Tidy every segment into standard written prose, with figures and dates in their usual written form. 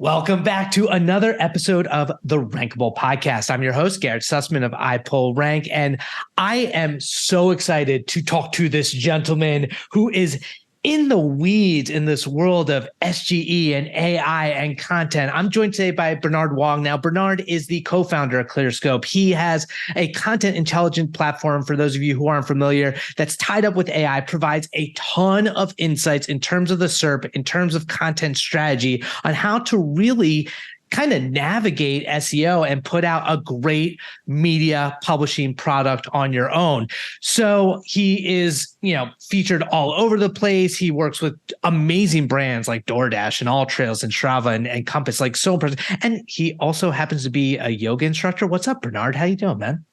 Welcome back to another episode of the Rankable podcast. I'm your host, Garrett Sussman of iPullRank, and I am so excited to talk to this gentleman who is in the weeds in this world of SGE and AI and content. I'm joined today by Bernard Huang. Now, Bernard is the co-founder of Clearscope. He has a content intelligence platform, for those of you who aren't familiar, that's tied up with AI, provides a ton of insights in terms of the SERP, in terms of content strategy on how to really kind of navigate SEO and put out a great media publishing product on your own. So he is, featured all over the place. He works with amazing brands like DoorDash and AllTrails and Strava and Compass, like so impressive. And he also happens to be a yoga instructor. What's up, Bernard? How you doing, man?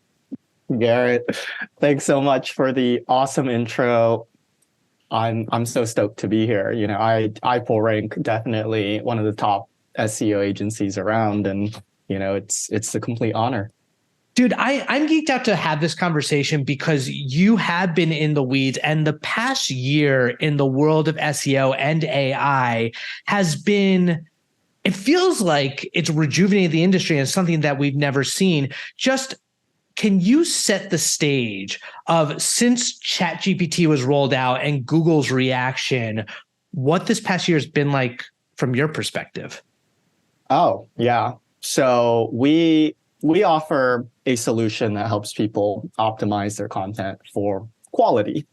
Garrett, thanks so much for the awesome intro. I'm so stoked to be here. iPullRank, definitely one of the top SEO agencies around, and it's a complete honor. Dude, I'm geeked out to have this conversation because you have been in the weeds, and the past year in the world of SEO and AI has been, it feels like it's rejuvenated the industry and something that we've never seen. Just can you set the stage of, since ChatGPT was rolled out and Google's reaction, what this past year has been like from your perspective? Oh, yeah. So we offer a solution that helps people optimize their content for quality,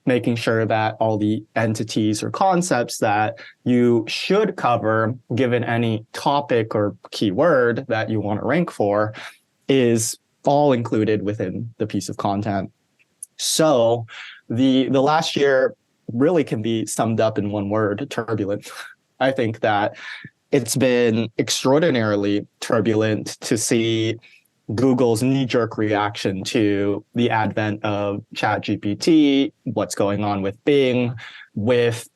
making sure that all the entities or concepts that you should cover, given any topic or keyword that you want to rank for, is all included within the piece of content. So the last year really can be summed up in one word: turbulent. I think that it's been extraordinarily turbulent to see Google's knee-jerk reaction to the advent of ChatGPT, what's going on with Bing, with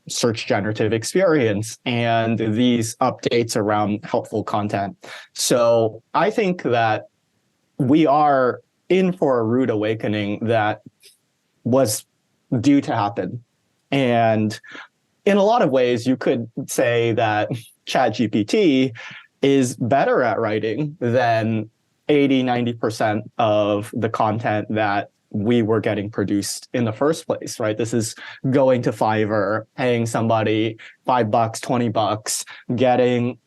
search generative experience, and these updates around helpful content. So I think that we are in for a rude awakening that was due to happen. And in a lot of ways, you could say that ChatGPT is better at writing than 80-90% of the content that we were getting produced in the first place, right? This is going to Fiverr, paying somebody $5, $20, getting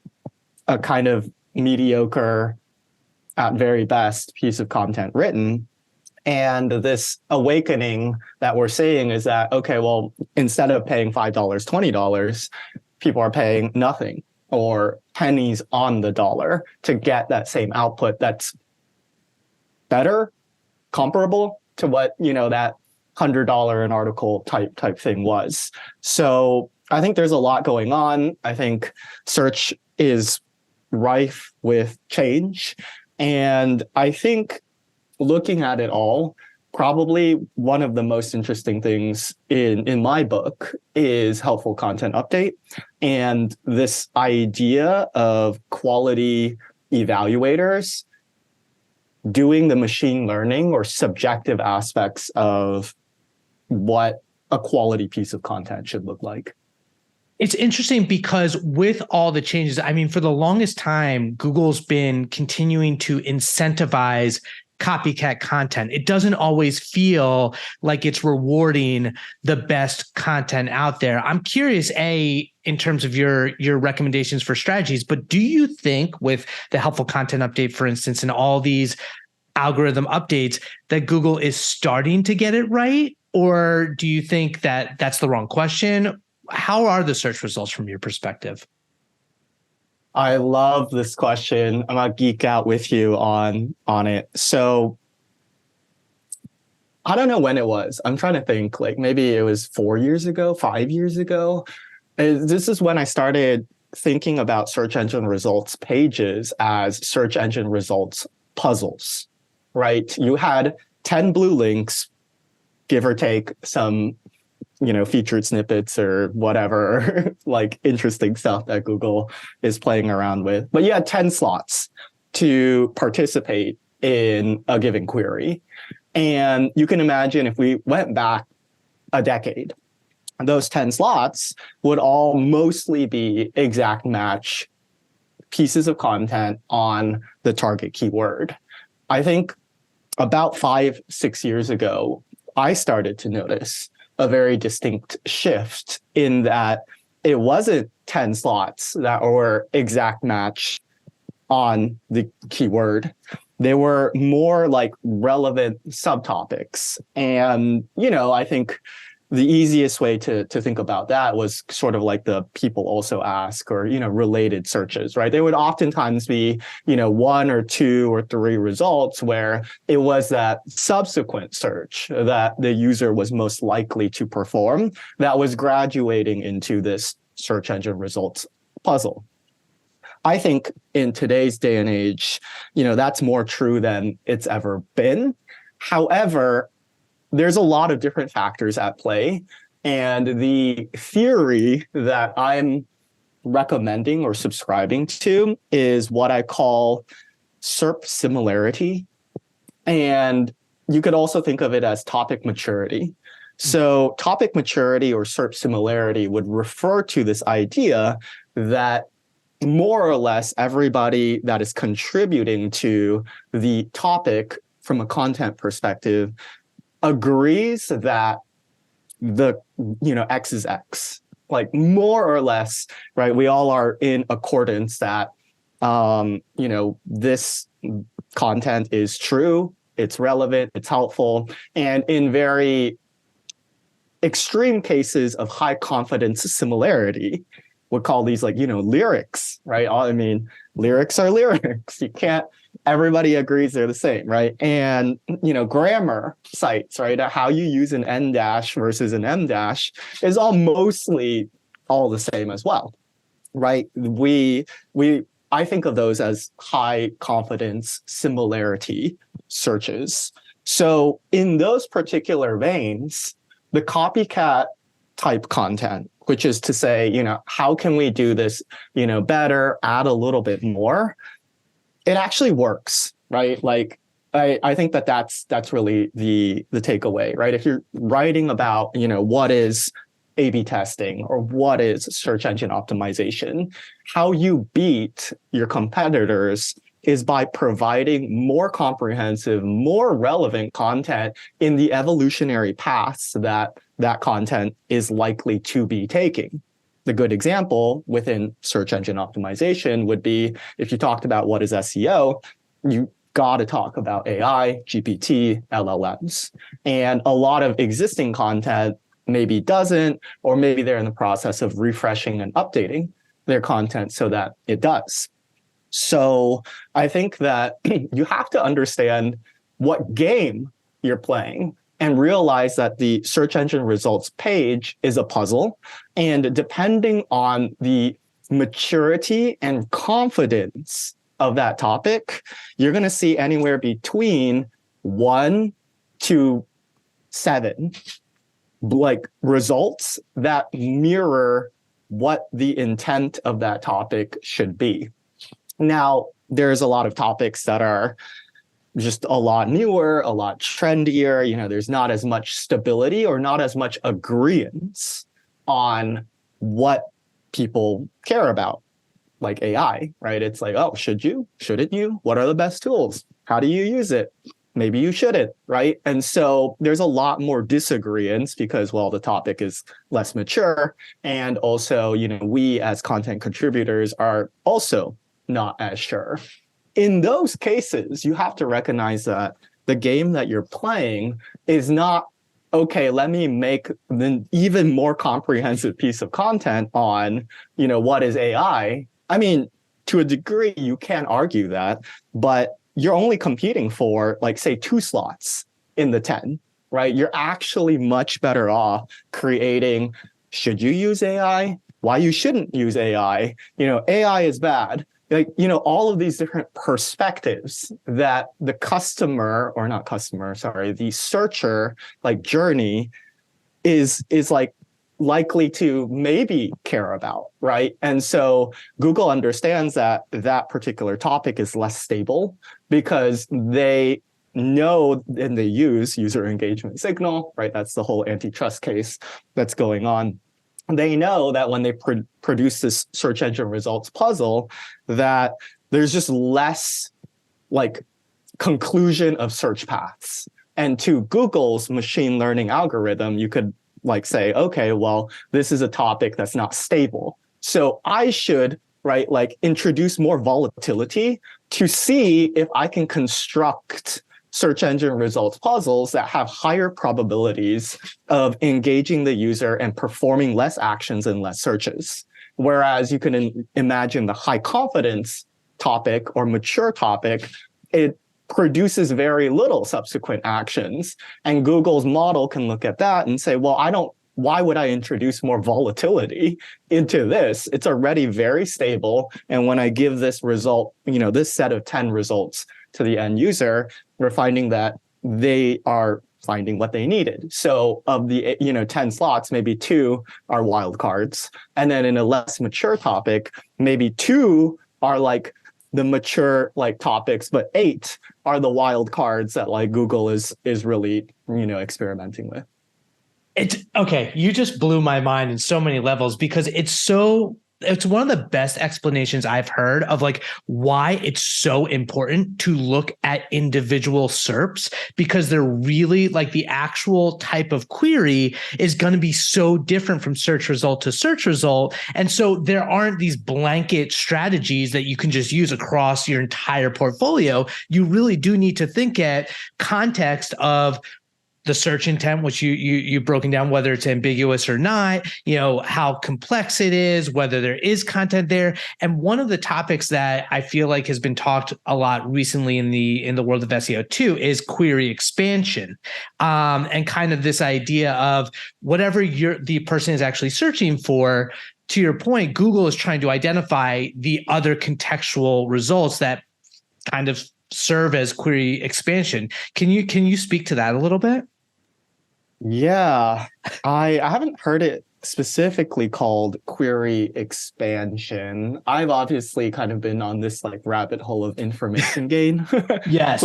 a kind of mediocre, at very best, piece of content written. And this awakening that we're seeing is that, okay, well, instead of paying $5, $20, people are paying nothing or pennies on the dollar to get that same output that's better, comparable to what, that $100 an article type thing was. So I think there's a lot going on. I think search is rife with change. And I think looking at it all, probably one of the most interesting things in my book is helpful content update, and this idea of quality evaluators doing the machine learning or subjective aspects of what a quality piece of content should look like. It's interesting because with all the changes, for the longest time, Google's been continuing to incentivize copycat content. It doesn't always feel like it's rewarding the best content out there. I'm curious, in terms of your recommendations for strategies, but do you think with the helpful content update, for instance, and all these algorithm updates, that Google is starting to get it right? Or do you think that that's the wrong question? How are the search results from your perspective? I love this question. I'm gonna geek out with you on it. So I don't know when it was. I'm trying to think, like maybe it was 4 years ago, 5 years ago. This is when I started thinking about search engine results pages as search engine results puzzles, right? You had 10 blue links, give or take some featured snippets or whatever, like interesting stuff that Google is playing around with. But you had 10 slots to participate in a given query. And you can imagine if we went back a decade, those 10 slots would all mostly be exact match pieces of content on the target keyword. I think about 5-6 years ago, I started to notice a very distinct shift in that it wasn't 10 slots that were exact match on the keyword. They were more like relevant subtopics. And, I think the easiest way to think about that was sort of like the people also ask or, related searches, right? They would oftentimes be, 1 or 2 or 3 results where it was that subsequent search that the user was most likely to perform that was graduating into this search engine results puzzle. I think in today's day and age, that's more true than it's ever been. However, there's a lot of different factors at play. And the theory that I'm recommending or subscribing to is what I call SERP similarity. And you could also think of it as topic maturity. So topic maturity or SERP similarity would refer to this idea that more or less everybody that is contributing to the topic from a content perspective agrees that the X is X, like more or less, right? We all are in accordance that this content is true, it's relevant, it's helpful, and in very extreme cases of high confidence similarity, we'll call these lyrics, right? I mean, lyrics are lyrics. You can't, everybody agrees they're the same, right? And, grammar sites, right? How you use an N dash versus an M dash is all mostly all the same as well, right? I think of those as high confidence similarity searches. So in those particular veins, the copycat type content, which is to say, how can we do this, better, add a little bit more? It actually works, right? Like, I think that's really the takeaway, right? If you're writing about, what is A/B testing or what is search engine optimization, how you beat your competitors is by providing more comprehensive, more relevant content in the evolutionary paths that content is likely to be taking. The good example within search engine optimization would be if you talked about what is SEO, you got to talk about AI, GPT, LLMs. And a lot of existing content maybe doesn't, or maybe they're in the process of refreshing and updating their content so that it does. So I think that you have to understand what game you're playing and realize that the search engine results page is a puzzle. And depending on the maturity and confidence of that topic, you're going to see anywhere between 1 to 7 results that mirror what the intent of that topic should be. Now, there's a lot of topics that are just a lot newer, a lot trendier. There's not as much stability or not as much agreement on what people care about, like AI, right? It's like, oh, should you? Shouldn't you? What are the best tools? How do you use it? Maybe you shouldn't, right? And so there's a lot more disagreements because, well, the topic is less mature. And also, we as content contributors are also not as sure. In those cases, you have to recognize that the game that you're playing is not, okay, let me make an even more comprehensive piece of content on, what is AI. I mean, to a degree, you can argue that, but you're only competing for, say, 2 slots in the 10, right? You're actually much better off creating, should you use AI? Why you shouldn't use AI? AI is bad. All of these different perspectives that the the searcher journey is likely to maybe care about, right? And so Google understands that particular topic is less stable because they know and they use user engagement signal, right? That's the whole antitrust case that's going on they know that when they produce this search engine results puzzle, that there's just less like conclusion of search paths. And to Google's machine learning algorithm, you could like say, okay, well, this is a topic that's not stable. So I should, right, like introduce more volatility to see if I can construct search engine results puzzles that have higher probabilities of engaging the user and performing less actions and less searches. Whereas you can imagine the high confidence topic or mature topic, it produces very little subsequent actions. And Google's model can look at that and say, well, why would I introduce more volatility into this? It's already very stable. And when I give this result, this set of 10 results to the end user, we're finding that they are finding what they needed. So of the 10 slots, maybe 2 are wildcards. And then in a less mature topic, maybe 2 are like the mature like topics, but 8 are the wild cards that like Google is really, experimenting with. It's okay. You just blew my mind in so many levels because it's one of the best explanations I've heard of like why it's so important to look at individual SERPs, because they're really like the actual type of query is going to be so different from search result to search result. And so there aren't these blanket strategies that you can just use across your entire portfolio. You really do need to think at context of the search intent, which you've broken down, whether it's ambiguous or not, how complex it is, whether there is content there. And one of the topics that I feel like has been talked a lot recently in the world of SEO too is query expansion, and kind of this idea of whatever the person is actually searching for. To your point, Google is trying to identify the other contextual results that kind of serve as query expansion. Can you speak to that a little bit? Yeah, I haven't heard it specifically called query expansion. I've obviously kind of been on this like rabbit hole of information gain. Yes.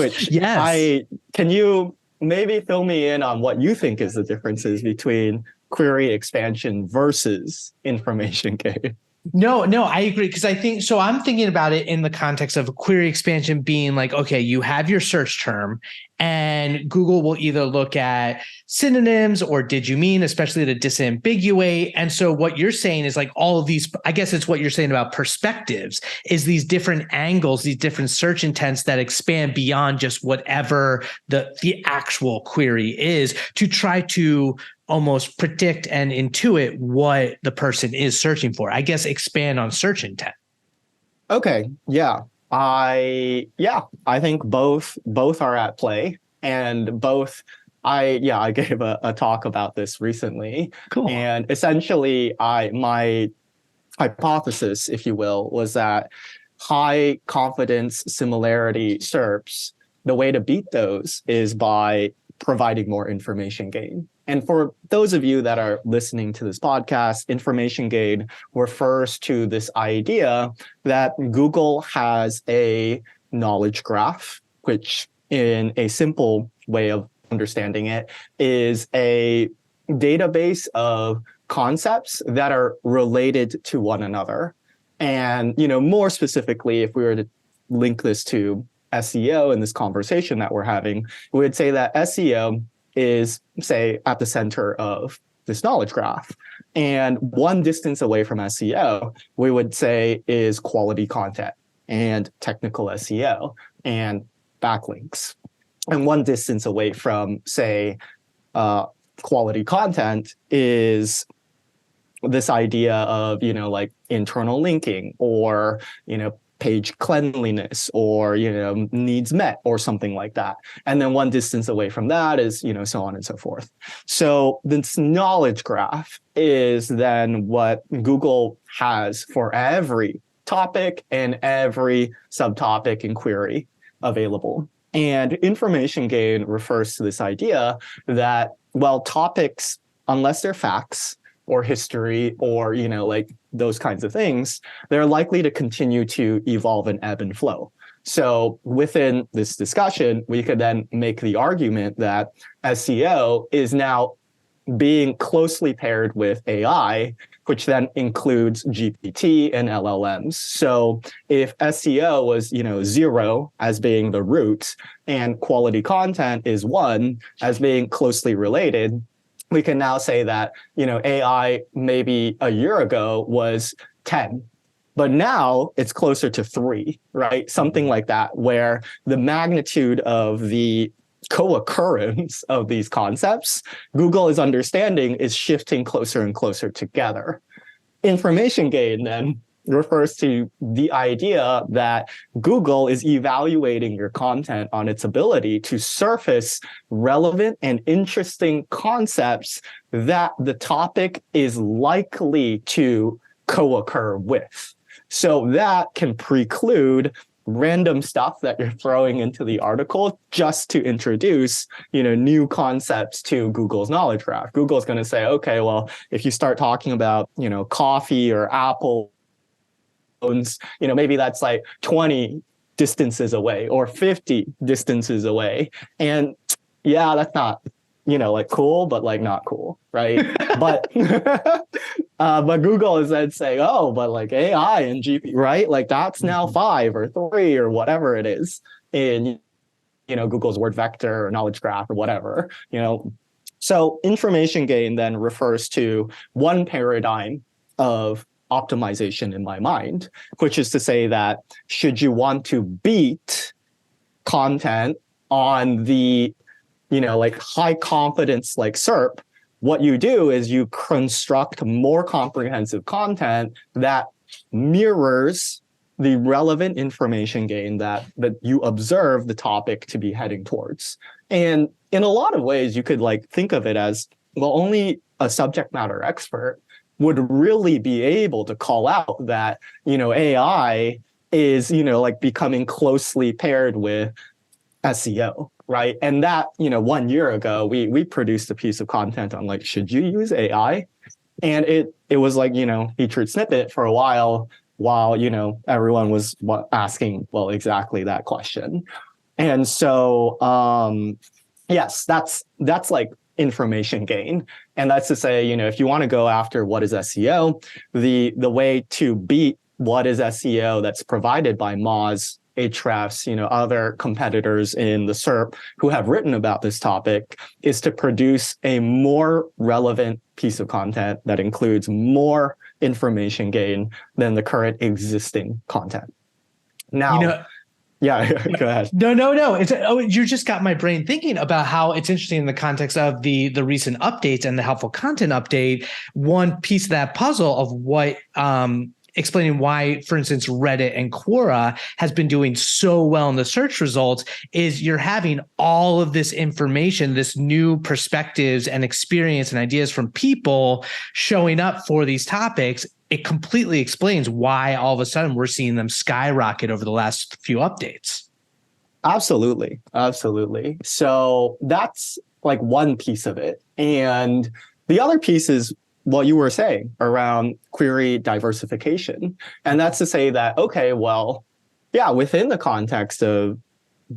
Can you maybe fill me in on what you think is the differences between query expansion versus information gain? No, I agree. Because I think so. I'm thinking about it in the context of query expansion being like, okay, you have your search term and Google will either look at synonyms or did you mean, especially to disambiguate. And so what you're saying is like all of these, I guess it's what you're saying about perspectives, is these different angles, these different search intents that expand beyond just whatever the actual query is to try to almost predict and intuit what the person is searching for. I guess expand on search intent. Okay. Yeah. I think both are at play, and both I gave a talk about this recently. Cool. And essentially my hypothesis, if you will, was that high confidence similarity SERPs, the way to beat those is by providing more information gain. And for those of you that are listening to this podcast, information gain refers to this idea that Google has a knowledge graph, which in a simple way of understanding it is a database of concepts that are related to one another. And, more specifically, if we were to link this to SEO in this conversation that we're having, we would say that SEO is, say, at the center of this knowledge graph. And one distance away from SEO, we would say, is quality content and technical SEO and backlinks. And one distance away from, say, quality content is this idea of, like internal linking or, page cleanliness or, needs met or something like that. And then one distance away from that is, so on and so forth. So this knowledge graph is then what Google has for every topic and every subtopic and query available. And information gain refers to this idea that, well, topics, unless they're facts or history or, like those kinds of things, they're likely to continue to evolve and ebb and flow. So within this discussion, we could then make the argument that SEO is now being closely paired with AI, which then includes GPT and LLMs. So if SEO was, 0 as being the root and quality content is 1 as being closely related, we can now say that, AI maybe a year ago was 10. But now it's closer to 3, right? Something like that, where the magnitude of the co-occurrence of these concepts, Google is understanding, is shifting closer and closer together. Information gain then refers to the idea that Google is evaluating your content on its ability to surface relevant and interesting concepts that the topic is likely to co-occur with. So that can preclude random stuff that you're throwing into the article just to introduce, new concepts to Google's knowledge graph. Google's going to say, okay, well, if you start talking about, coffee or Apple phones, maybe that's like 20 distances away or 50 distances away. And yeah, that's not, cool, but not cool, right? but Google is then saying, oh, but AI and GP, right? That's now 5 or 3 or whatever it is in, Google's word vector or knowledge graph or whatever, So information gain then refers to one paradigm of optimization in my mind, which is to say that should you want to beat content on the high confidence SERP, what you do is you construct more comprehensive content that mirrors the relevant information gain that you observe the topic to be heading towards. And in a lot of ways, you could think of it as, well, only a subject matter expert would really be able to call out that, AI is, becoming closely paired with SEO. Right. And that, 1 year ago, we produced a piece of content on should you use AI? And it was featured snippet for a while everyone was asking, well, exactly that question. And so, yes, that's information gain. And that's to say, if you want to go after what is SEO, the way to beat what is SEO that's provided by Moz, Ahrefs, other competitors in the SERP who have written about this topic is to produce a more relevant piece of content that includes more information gain than the current existing content. Now, yeah, go ahead. No. You just got my brain thinking about how it's interesting in the context of the recent updates and the helpful content update. One piece of that puzzle of what explaining why, for instance, Reddit and Quora has been doing so well in the search results is you're having all of this information, this new perspectives and experience and ideas from people showing up for these topics. It completely explains why all of a sudden we're seeing them skyrocket over the last few updates. Absolutely. So that's one piece of it. And the other piece is what you were saying around query diversification. And that's to say that, okay, well, yeah, within the context of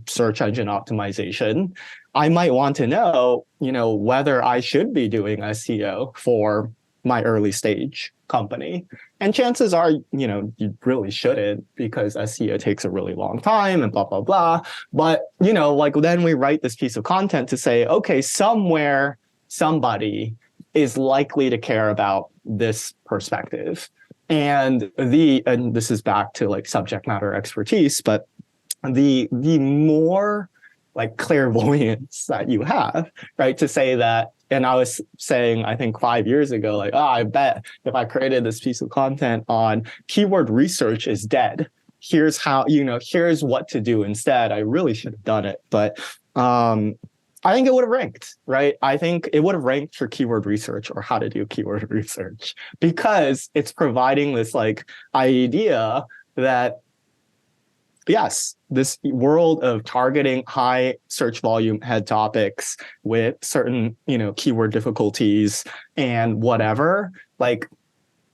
search engine optimization, I might want to know, whether I should be doing SEO for my early stage company. And chances are, you really shouldn't because SEO takes a really long time and blah, blah, blah. But, then we write this piece of content to say, okay, somewhere, somebody is likely to care about this perspective. And this is back to subject matter expertise, but the more clairvoyance that you have, right, to say that, and I was saying, I think 5 years ago, I bet if I created this piece of content on keyword research is dead. Here's how, here's what to do instead. I really should have done it. But I think it would have ranked, right? I think it would have ranked for keyword research or how to do keyword research because it's providing this idea that, yes, this world of targeting high search volume head topics with certain, keyword difficulties and whatever,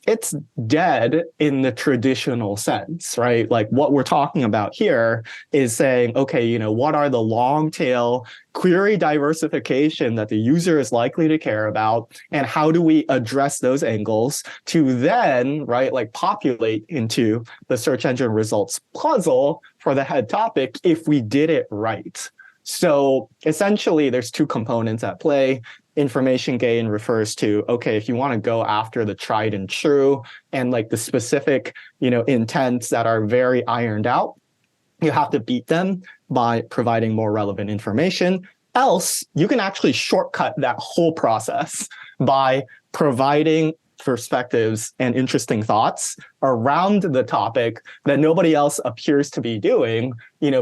it's dead in the traditional sense, right? Like what we're talking about here is saying, okay, what are the long tail query diversification that the user is likely to care about? And how do we address those angles to then, right, like populate into the search engine results puzzle for the head topic if we did it right? So essentially, there's two components at play. Information gain refers to, okay, if you want to go after the tried and true and like the specific, intents that are very ironed out, you have to beat them by providing more relevant information. Else, you can actually shortcut that whole process by providing perspectives and interesting thoughts around the topic that nobody else appears to be doing,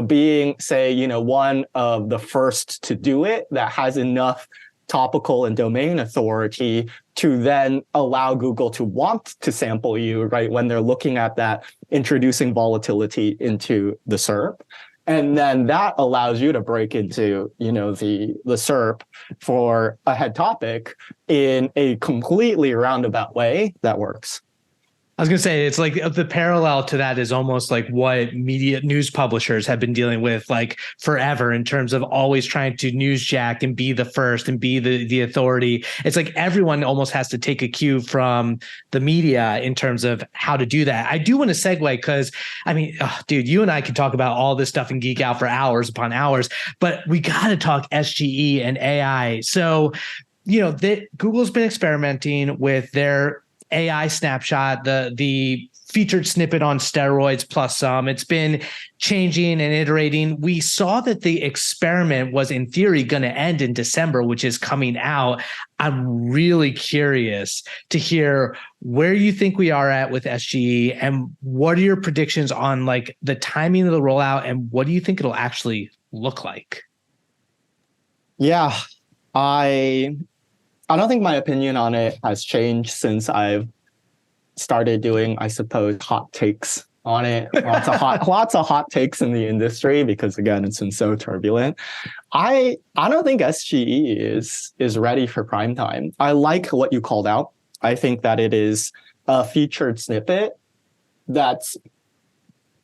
being, say, one of the first to do it that has enough topical and domain authority to then allow Google to want to sample you, right, when they're looking at that, introducing volatility into the SERP. And then that allows you to break into, the SERP for a head topic in a completely roundabout way that works. I was going to say, it's like the parallel to that is almost like what media news publishers have been dealing with like forever in terms of always trying to newsjack and be the first and be the authority. It's like everyone almost has to take a cue from the media in terms of how to do that. I do want to segue because, dude, you and I could talk about all this stuff and geek out for hours upon hours, but we got to talk SGE and AI. So, Google's been experimenting with their AI snapshot, the featured snippet on steroids plus some. It's been changing and iterating. We saw that the experiment was in theory going to end in December, which is coming out. I'm really curious to hear where you think we are at with SGE and what are your predictions on like the timing of the rollout and what do you think it'll actually look like? Yeah, I don't think my opinion on it has changed since I've started doing, I suppose, hot takes on it. Lots of hot takes in the industry because again, it's been so turbulent. I don't think SGE is ready for prime time. I like what you called out. I think that it is a featured snippet that's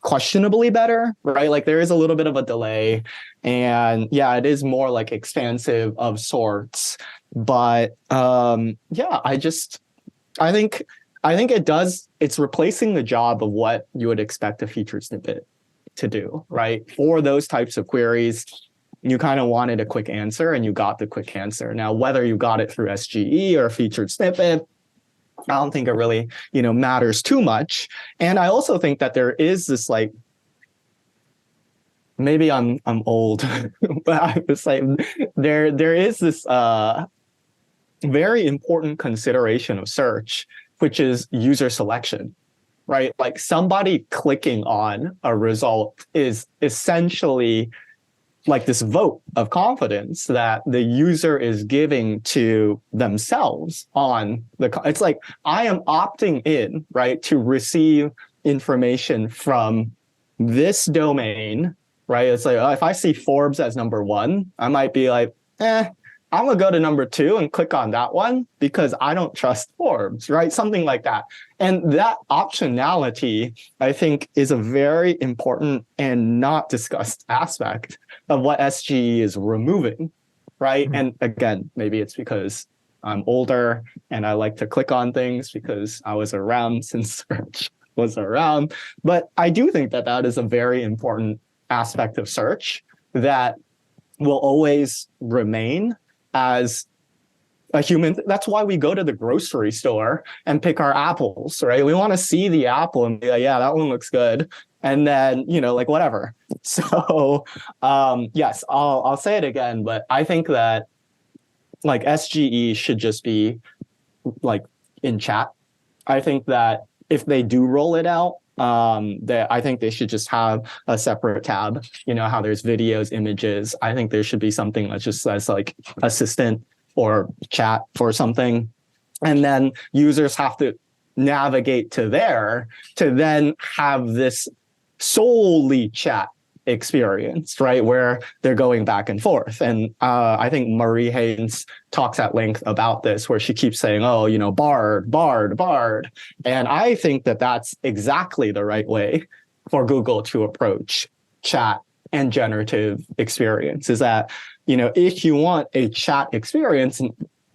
questionably better, right? Like there is a little bit of a delay and yeah, it is more like expansive of sorts. But I think it's replacing the job of what you would expect a featured snippet to do, right? For those types of queries, you kind of wanted a quick answer and you got the quick answer. Now, whether you got it through SGE or a featured snippet, I don't think it really, matters too much. And I also think that there is this like, maybe I'm old, but I was like, there is this very important consideration of search, which is user selection, right? Like somebody clicking on a result is essentially like this vote of confidence that the user is giving to themselves on it's like, I am opting in, right, to receive information from this domain, right? It's like, if I see Forbes as number one, I might be like, I'm going to go to number two and click on that one because I don't trust Forbes, right? Something like that. And that optionality, I think, is a very important and not discussed aspect of what SGE is removing, right? Mm-hmm. And again, maybe it's because I'm older and I like to click on things because I was around since search was around. But I do think that that is a very important aspect of search that will always remain as a human. That's why we go to the grocery store and pick our apples, right? We want to see the apple and be like, yeah, that one looks good. And then, like whatever. So, yes, I'll say it again, but I think that like SGE should just be like in chat. I think that if they do roll it out, I think they should just have a separate tab, how there's videos, images. I think there should be something that just says like assistant or chat or something. And then users have to navigate to there to then have this solely chat experience, right? Where they're going back and forth. And I think Marie Haynes talks at length about this, where she keeps saying, oh, Bard, Bard, Bard. And I think that that's exactly the right way for Google to approach chat and generative experience, is that, if you want a chat experience, and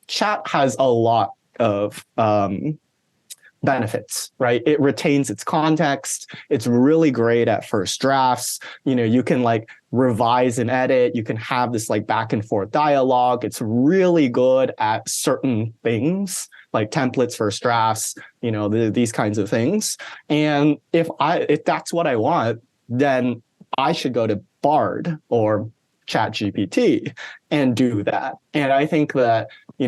chat has a lot of benefits, right? It retains its context. It's really great at first drafts. You can like revise and edit. You can have this like back and forth dialogue. It's really good at certain things like templates, first drafts, these kinds of things. And if that's what I want, then I should go to Bard or ChatGPT and do that. And I think that,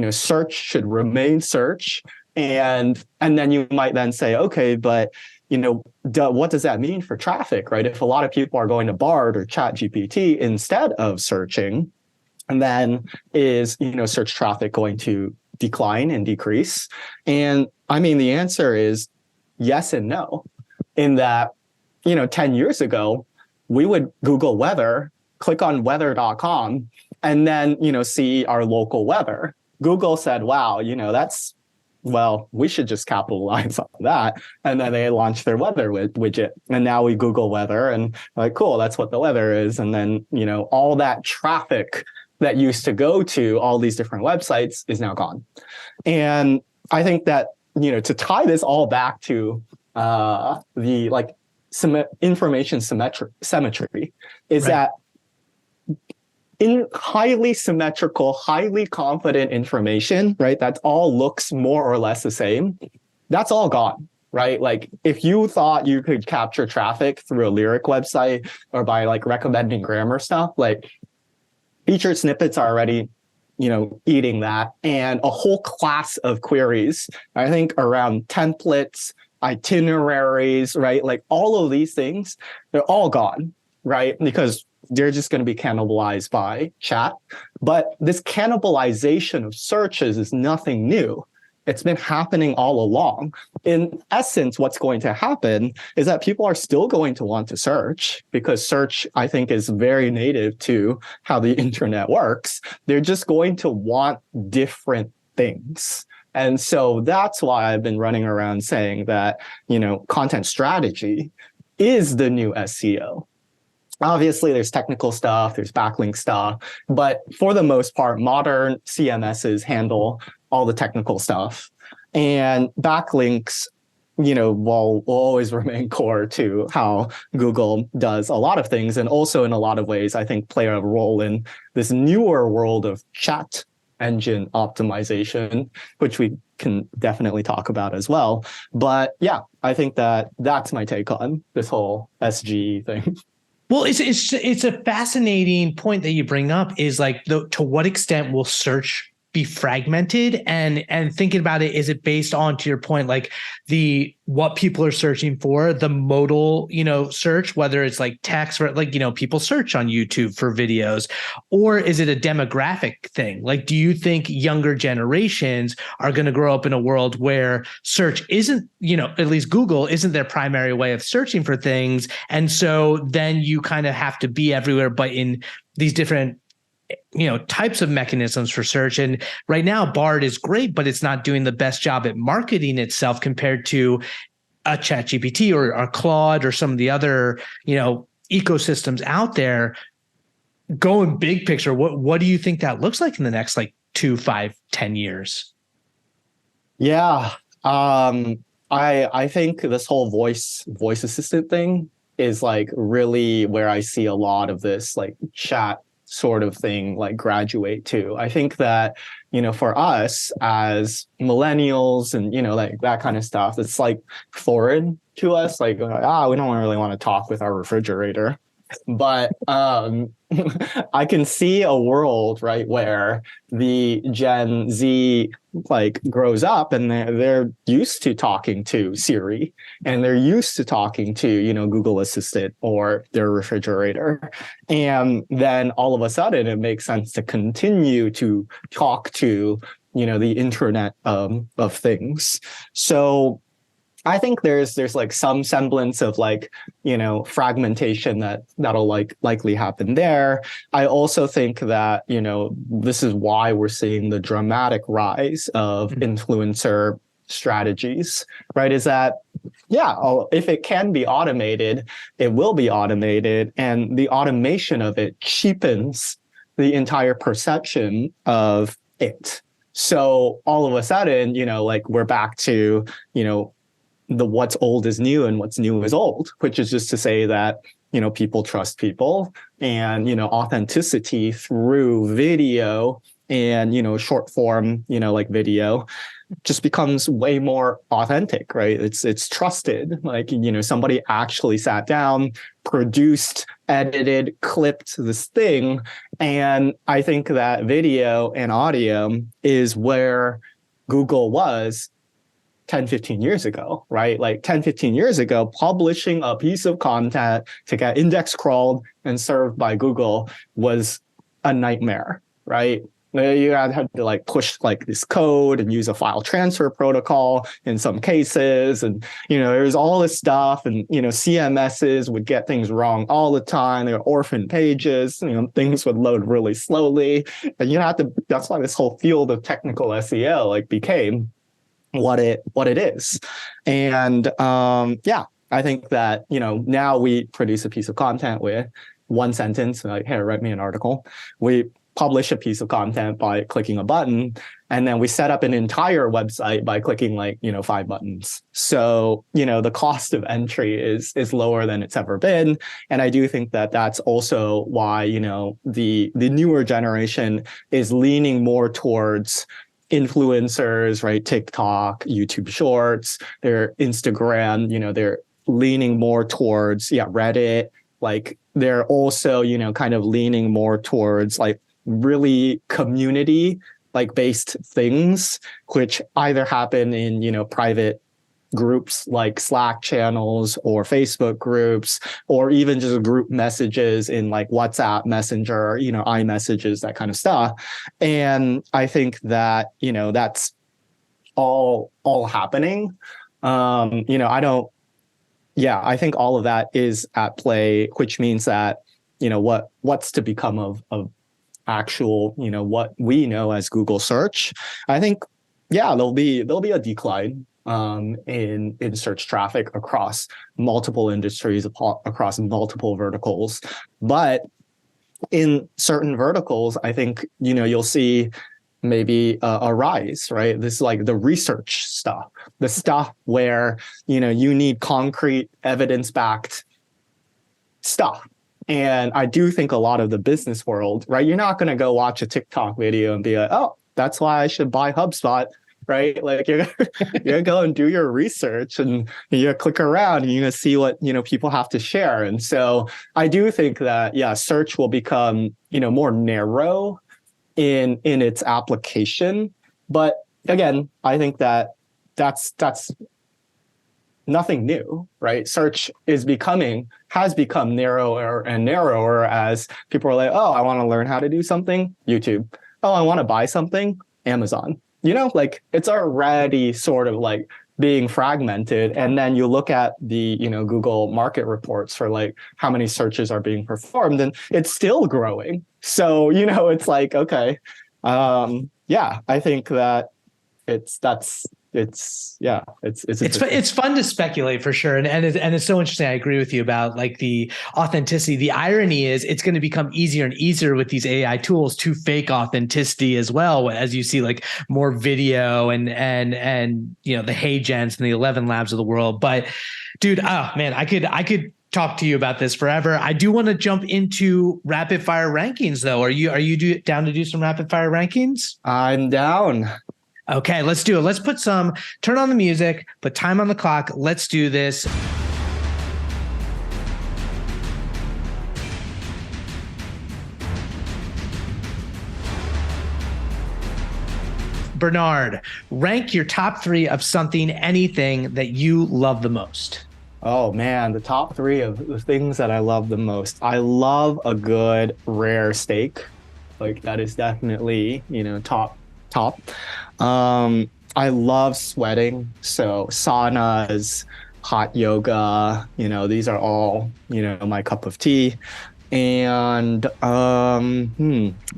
search should remain search. And then you might then say, okay, but what does that mean for traffic, right? If a lot of people are going to Bard or ChatGPT instead of searching, and then is search traffic going to decline and decrease? And I mean, the answer is yes and no. In that, 10 years ago, we would Google weather, click on weather.com, and then see our local weather. Google said, wow, we should just capitalize on that. And then they launched their weather widget. And now we Google weather and like, cool, that's what the weather is. And then, all that traffic that used to go to all these different websites is now gone. And I think that, to tie this all back to the like information symmetry is right. That in highly symmetrical, highly confident information, right? That all looks more or less the same. That's all gone, right? Like if you thought you could capture traffic through a lyric website or by like recommending grammar stuff, like featured snippets are already, eating that. And a whole class of queries, I think around templates, itineraries, right? Like all of these things, they're all gone, right? Because they're just going to be cannibalized by chat. But this cannibalization of searches is nothing new. It's been happening all along. In essence, what's going to happen is that people are still going to want to search, because search, I think, is very native to how the internet works. They're just going to want different things. And so that's why I've been running around saying that, content strategy is the new SEO. Obviously, there's technical stuff, there's backlink stuff, but for the most part, modern CMSs handle all the technical stuff. And backlinks, will always remain core to how Google does a lot of things. And also in a lot of ways, I think play a role in this newer world of chat engine optimization, which we can definitely talk about as well. But yeah, I think that that's my take on this whole SGE thing. Well, it's a fascinating point that you bring up, is like to what extent will search be fragmented, and thinking about it, is it based on, to your point, like what people are searching for, the modal, search, whether it's like text or like, people search on YouTube for videos, or is it a demographic thing? Like, do you think younger generations are going to grow up in a world where search isn't, at least Google isn't their primary way of searching for things? And so then you kind of have to be everywhere, but in these different types of mechanisms for search. And right now, Bard is great, but it's not doing the best job at marketing itself compared to a ChatGPT or Claude or some of the other, ecosystems out there. Going big picture, what do you think that looks like in the next 2, 5, 10 years? Yeah. I think this whole voice assistant thing is really where I see a lot of this chat sort of thing graduate to. I think that, for us as millennials and, that kind of stuff, it's foreign to us. We don't really want to talk with our refrigerator. But I can see a world, right, where the Gen Z grows up and they're used to talking to Siri, and they're used to talking to, Google Assistant or their refrigerator. And then all of a sudden it makes sense to continue to talk to, the internet of things. So I think there's like some semblance of like, fragmentation that'll likely happen there. I also think that, this is why we're seeing the dramatic rise of influencer strategies, right? Is that, if it can be automated, it will be automated. And the automation of it cheapens the entire perception of it. So all of a sudden, like we're back to, the what's old is new and what's new is old, which is just to say that, people trust people, and, authenticity through video and, short form, like video just becomes way more authentic, right? It's trusted. Like, somebody actually sat down, produced, edited, clipped this thing. And I think that video and audio is where Google was 10, 15 years ago, right? Like 10, 15 years ago, publishing a piece of content to get index crawled and served by Google was a nightmare, right? You had to like push like this code and use a file transfer protocol in some cases. And, there was all this stuff, and, CMSs would get things wrong all the time. They were orphan pages, things would load really slowly. And that's why this whole field of technical SEO like became what it is. And I think that, now we produce a piece of content with one sentence, like, hey, write me an article. We publish a piece of content by clicking a button, and then we set up an entire website by clicking like, 5 buttons. So, the cost of entry is lower than it's ever been. And I do think that that's also why, the newer generation is leaning more towards influencers, right? TikTok, YouTube Shorts, their Instagram, they're leaning more towards, Reddit. Like they're also, kind of leaning more towards like really community like based things, which either happen in, private groups like Slack channels or Facebook groups, or even just group messages in like WhatsApp Messenger, iMessages, that kind of stuff. And I think that, that's all happening. I think all of that is at play, which means that, what's to become of actual, what we know as Google search. I think, there'll be a decline in search traffic across multiple industries, across multiple verticals. But in certain verticals, I think, you'll see maybe a rise, right? This is like the research stuff, the stuff where, you need concrete evidence-backed stuff. And I do think a lot of the business world, right? You're not going to go watch a TikTok video and be like, oh, that's why I should buy HubSpot. Right? Like you're gonna go and do your research, and you click around and you're gonna see what, people have to share. And so I do think that, search will become, more narrow in its application. But again, I think that that's nothing new, right? Search has become narrower and narrower as people are like, oh, I want to learn how to do something, YouTube. Oh, I want to buy something, Amazon. Like it's already sort of like being fragmented. And then you look at the, Google market reports for like how many searches are being performed, and it's still growing. So, it's like, okay. I think that it's fun to speculate for sure, and it's so interesting. I agree with you about like the authenticity. The irony is it's going to become easier and easier with these AI tools to fake authenticity as well, as you see like more video and the HeyGens and the 11 Labs of the world. But dude, oh man, I could talk to you about this forever. I do want to jump into rapid fire rankings though. Are you down to do some rapid fire rankings? I'm down. Okay, let's do it. Turn on the music, put time on the clock. Let's do this. Bernard, rank your top 3 of something, anything that you love the most. Oh man, the top 3 of the things that I love the most. I love a good rare steak. Like that is definitely, top. I love sweating. So saunas, hot yoga, these are all, my cup of tea. And one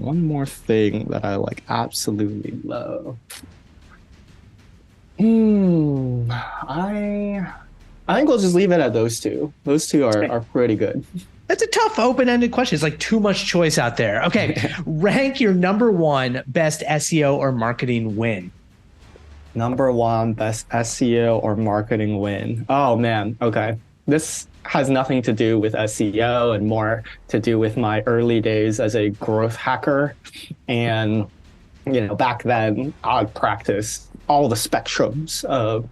more thing that I like absolutely love. I think we'll just leave it at those two. Those two are pretty good. That's a tough open-ended question. It's like too much choice out there. Okay, rank your number one best SEO or marketing win. Number one best SEO or marketing win. Oh man, okay. This has nothing to do with SEO and more to do with my early days as a growth hacker. And, back then I'd practice all the spectrums of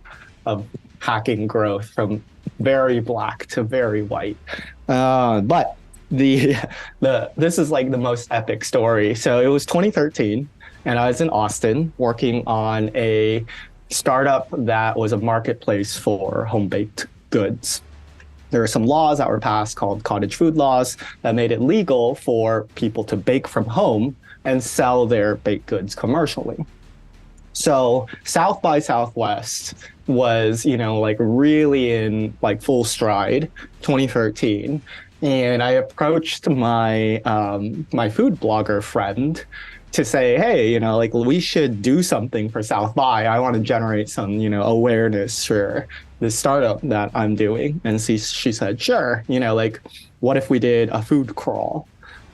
hacking growth from very black to very white. But this is like the most epic story. So it was 2013 and I was in Austin working on a startup that was a marketplace for home-baked goods. There were some laws that were passed called cottage food laws that made it legal for people to bake from home and sell their baked goods commercially. So South by Southwest was, really in like full stride, 2013. And I approached my my food blogger friend to say, hey, we should do something for South by. I want to generate some, awareness for the startup that I'm doing. And she said, sure, what if we did a food crawl?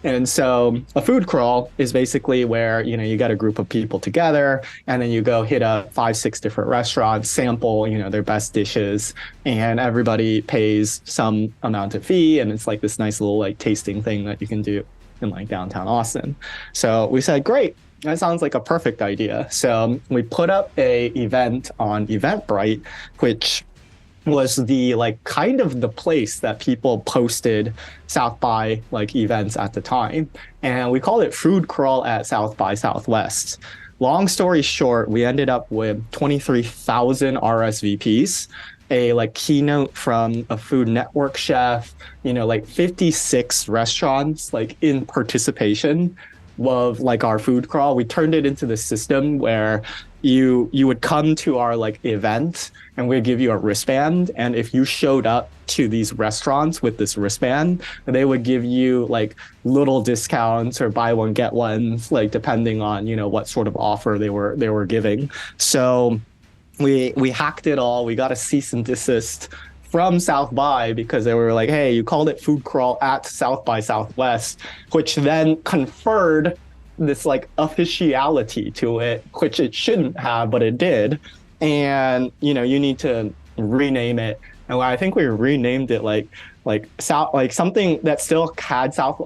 And so a food crawl is basically where, you get a group of people together and then you go hit up 5-6 different restaurants, sample, their best dishes, and everybody pays some amount of fee. And it's like this nice little like tasting thing that you can do in like downtown Austin. So we said, great, that sounds like a perfect idea. So we put up a event on Eventbrite, which was the like kind of the place that people posted South by like events at the time. And we called it Food Crawl at South by Southwest. Long story short, we ended up with 23,000 RSVPs, a like keynote from a Food Network chef, like 56 restaurants like in participation of like our food crawl. We turned it into the system where you would come to our like event and we'd give you a wristband. And if you showed up to these restaurants with this wristband, they would give you like little discounts or buy one, get ones, like depending on, what sort of offer they were giving. So we hacked it all. We got a cease and desist from South by because they were like, hey, you called it Food Crawl at South by Southwest, which then conferred this like officiality to it, which it shouldn't have, but it did. And, you need to rename it. And I think we renamed it like South, like something that still had South,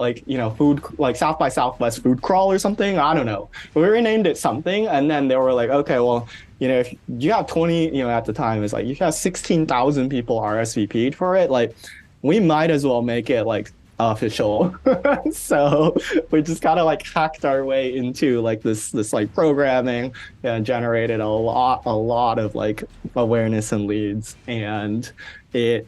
food, like South by Southwest Food Crawl or something. I don't know. But we renamed it something. And then they were like, okay, well, if you have 20, at the time, it's like you have 16,000 people RSVP'd for it. Like we might as well make it like official. So we just kind of like hacked our way into like this like programming and generated a lot of like awareness and leads. And it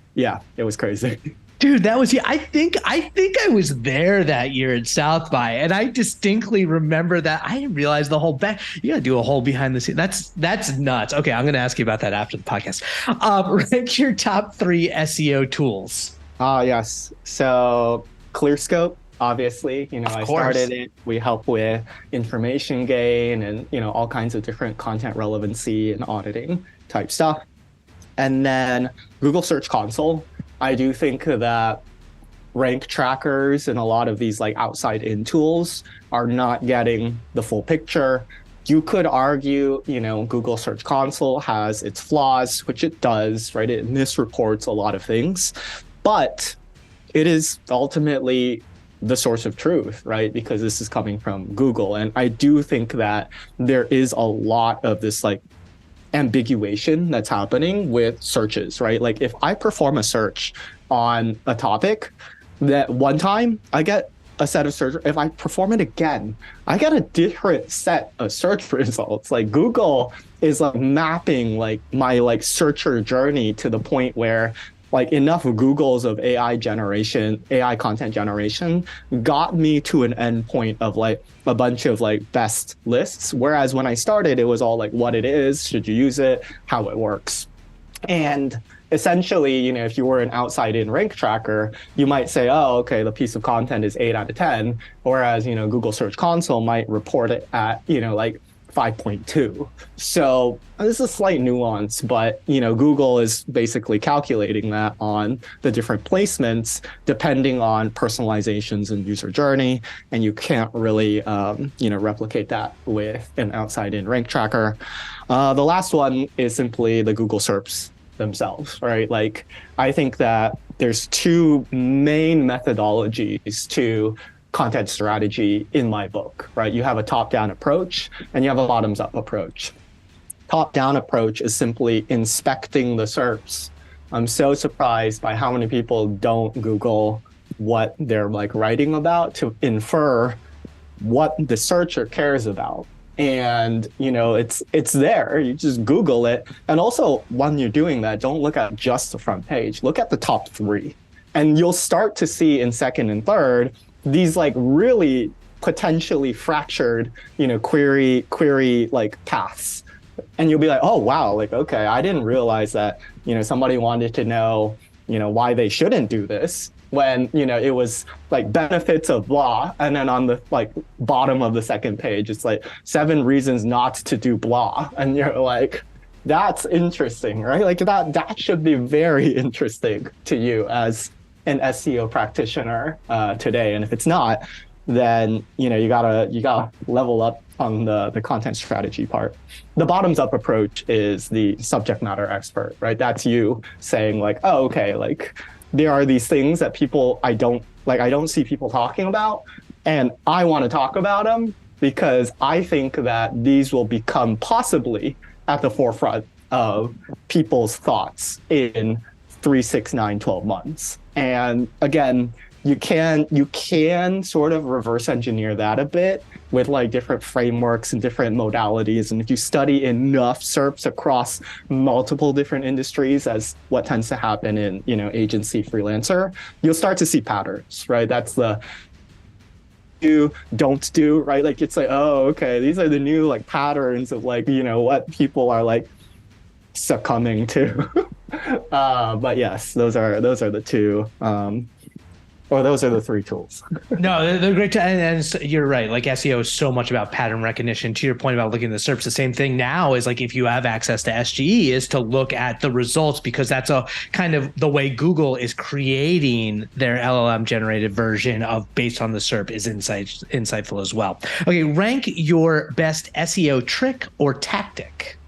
was crazy. Dude, that was, I think I was there that year at South by, and I distinctly remember that. I didn't realize the whole you gotta do a whole behind the scenes. That's nuts. Okay, I'm gonna ask you about that after the podcast. Rank your top 3 SEO tools. Yes. So Clearscope, obviously, I started it. We help with information gain and, all kinds of different content relevancy and auditing type stuff. And then Google Search Console. I do think that rank trackers and a lot of these like outside in tools are not getting the full picture. You could argue, Google Search Console has its flaws, which it does, right? It misreports a lot of things, but it is ultimately the source of truth, right? Because this is coming from Google. And I do think that there is a lot of this like ambiguation that's happening with searches, right? Like if I perform a search on a topic, that one time I get a set of search. If I perform it again, I get a different set of search results. Like Google is like mapping like my like searcher journey to the point where like enough Googles of AI content generation got me to an endpoint of like a bunch of like best lists. Whereas when I started, it was all like what it is, should you use it, how it works. And essentially, if you were an outside-in rank tracker, you might say, oh, okay, the piece of content is 8 out of 10, whereas, Google Search Console might report it at, like 5.2. So this is a slight nuance, but, Google is basically calculating that on the different placements depending on personalizations and user journey, and you can't really, replicate that with an outside-in rank tracker. The last one is simply the Google SERPs themselves, right? Like, I think that there's two main methodologies to content strategy in my book, right? You have a top-down approach and you have a bottoms-up approach. Top-down approach is simply inspecting the SERPs. I'm so surprised by how many people don't Google what they're like writing about to infer what the searcher cares about. And, it's there. You just Google it. And also, when you're doing that, don't look at just the front page. Look at the top 3. And you'll start to see in second and third, these like really potentially fractured, query like paths. And you'll be like, oh, wow, like, okay, I didn't realize that, somebody wanted to know, why they shouldn't do this, when it was like benefits of blah, and then on the like bottom of the second page it's like 7 reasons not to do blah, and you're like, that's interesting, right? Like that should be very interesting to you as an SEO practitioner today. And if it's not, then you gotta level up on the content strategy part. The bottoms up approach is the subject matter expert, right? That's you saying like, oh, okay, like there are these things that I don't see people talking about, and I want to talk about them because I think that these will become possibly at the forefront of people's thoughts in 3, 6, 9, 12 months. And again, you can sort of reverse engineer that a bit with like different frameworks and different modalities. And if you study enough SERPs across multiple different industries, as what tends to happen in, agency freelancer, you'll start to see patterns, right? That's the don't do, right? Like it's like, oh, okay, these are the new like patterns of like, what people are like succumbing to. But yes, those are the two. Or those are the 3 tools. No, they're great. And you're right. Like SEO is so much about pattern recognition. To your point about looking at the SERPs, the same thing now is like if you have access to SGE is to look at the results, because that's a kind of the way Google is creating their LLM generated version of based on the SERP is insightful as well. Okay, rank your best SEO trick or tactic.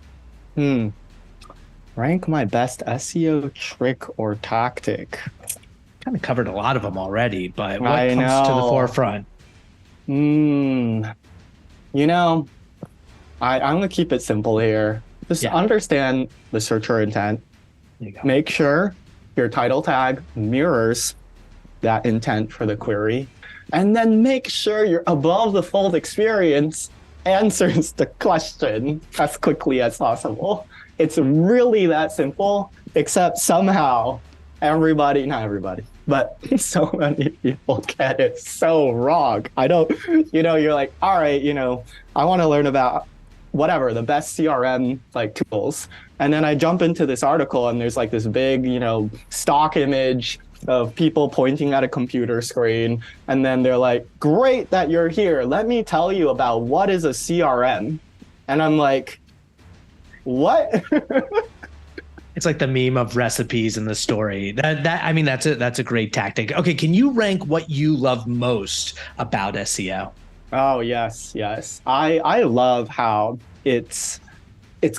Rank my best SEO trick or tactic. Kind of covered a lot of them already, but what comes to the forefront? I'm going to keep it simple here. Just understand the searcher intent. Make sure your title tag mirrors that intent for the query. And then make sure your above the fold experience answers the question as quickly as possible. It's really that simple, except somehow not everybody, but so many people get it so wrong. I don't, you're like, all right, I want to learn about whatever, the best CRM like tools. And then I jump into this article and there's like this big, stock image of people pointing at a computer screen. And then they're like, great that you're here. Let me tell you about what is a CRM. And I'm like, what? It's like the meme of recipes in the story. That's a great tactic. Okay, can you rank what you love most about SEO? Oh, yes. I love how it's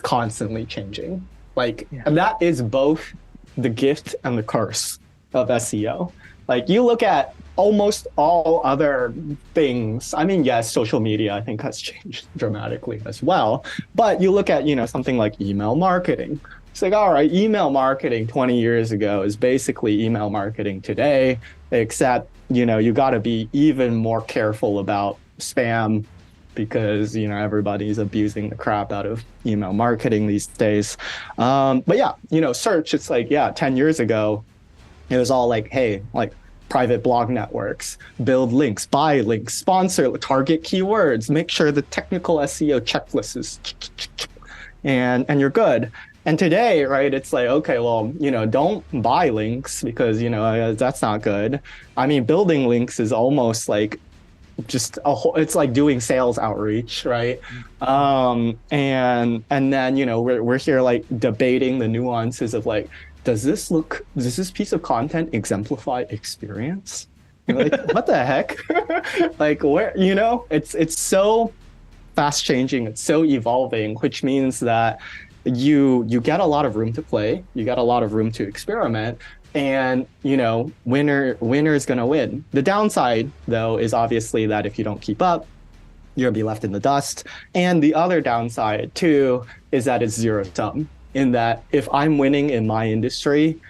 constantly changing. And that is both the gift and the curse of SEO. Like you look at almost all other things. I mean, yes, social media I think has changed dramatically as well. But you look at, something like email marketing. It's like, all right, email marketing 20 years ago is basically email marketing today, except, you got to be even more careful about spam because, everybody's abusing the crap out of email marketing these days. But yeah, search, it's like, 10 years ago, It was all like, hey, like private blog networks, build links, buy links, sponsor, target keywords, make sure the technical SEO checklist is and you're good. And today, right, it's like, okay, well, don't buy links because, that's not good. I mean, building links is almost like just it's like doing sales outreach, right? And then, we're here like debating the nuances of like, does this piece of content exemplify experience? Like, what the heck? Like, where, it's so fast changing, it's so evolving, which means that you get a lot of room to play, you got a lot of room to experiment, and winner is going to win. The downside though is obviously that if you don't keep up, you'll be left in the dust. And the other downside too is that it's zero sum, in that if I'm winning in my industry,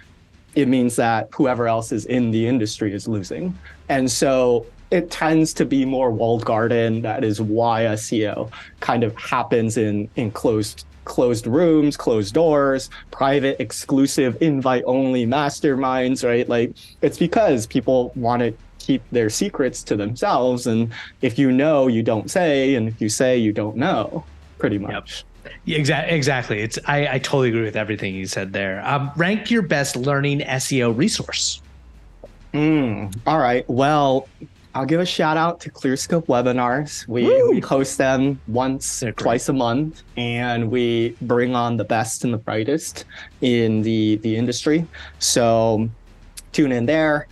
it means that whoever else is in the industry is losing. And so it tends to be more walled garden. That is why SEO kind of happens in closed rooms, closed doors, private, exclusive, invite-only masterminds, right? Like, it's because people want to keep their secrets to themselves. And if you know, you don't say, and if you say, you don't know, pretty much. Yep. Exactly. I totally agree with everything you said there. Rank your best learning SEO resource. All right. Well, I'll give a shout out to Clearscope webinars. We host them twice a month, and we bring on the best and the brightest in the industry. So tune in there.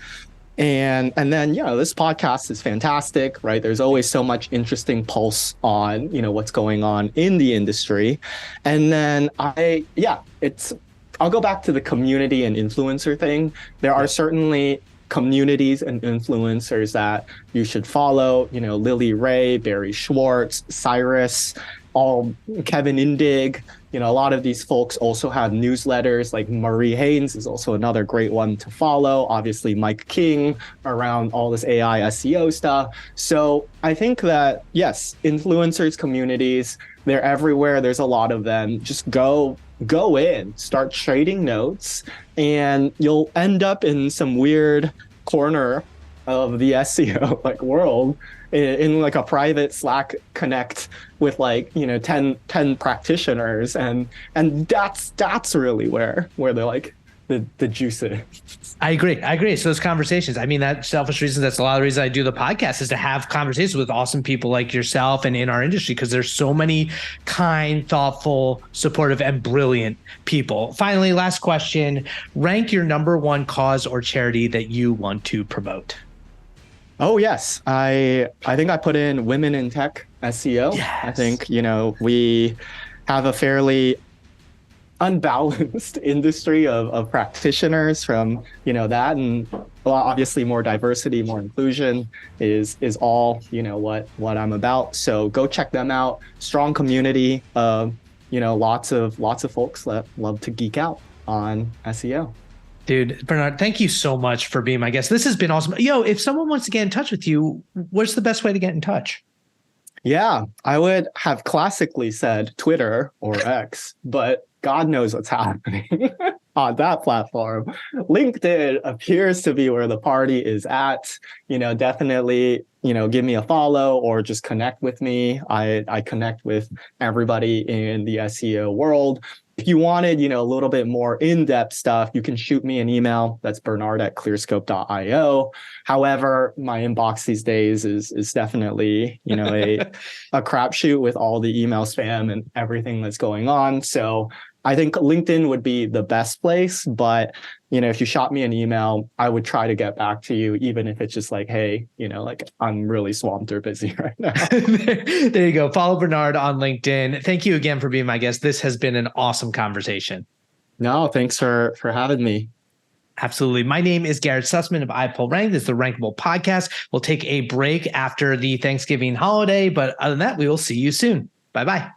And then, this podcast is fantastic, right? There's always so much interesting pulse on, what's going on in the industry. And then I'll go back to the community and influencer thing. There are certainly communities and influencers that you should follow, Lily Ray, Barry Schwartz, Cyrus, Kevin Indig. A lot of these folks also have newsletters, like Marie Haynes is also another great one to follow. Obviously, Mike King around all this AI SEO stuff. So I think that, yes, influencers, communities, they're everywhere. There's a lot of them. Just go in, start trading notes, and you'll end up in some weird corner of the SEO like world in like a private Slack connect with like 10 practitioners, and that's really where they're like the juice is. I agree. So those conversations, I mean, that selfish reason, that's a lot of the reason I do the podcast, is to have conversations with awesome people like yourself and in our industry, because there's so many kind, thoughtful, supportive, and brilliant people. Finally, last question, rank your number one cause or charity that you want to promote. Oh, yes. I think I put in women in tech SEO. Yes. I think, we have a fairly unbalanced industry of practitioners from, that. And obviously more diversity, more inclusion is all, what I'm about. So go check them out. Strong community of, lots of folks that love to geek out on SEO. Dude, Bernard, thank you so much for being my guest. This has been awesome. If someone wants to get in touch with you, what's the best way to get in touch? Yeah, I would have classically said Twitter or X, but God knows what's happening on that platform. LinkedIn appears to be where the party is at. Definitely, give me a follow or just connect with me. I connect with everybody in the SEO world. If you wanted, a little bit more in-depth stuff, you can shoot me an email. That's bernard@clearscope.io. However, my inbox these days is definitely, a crapshoot with all the email spam and everything that's going on. So I think LinkedIn would be the best place, but if you shot me an email, I would try to get back to you, even if it's just like, hey, like I'm really swamped or busy right now. There you go. Follow Bernard on LinkedIn. Thank you again for being my guest. This has been an awesome conversation. No, thanks for having me. Absolutely. My name is Garrett Sussman of iPullRank. This is the Rankable podcast. We'll take a break after the Thanksgiving holiday, but other than that, we will see you soon. Bye-bye.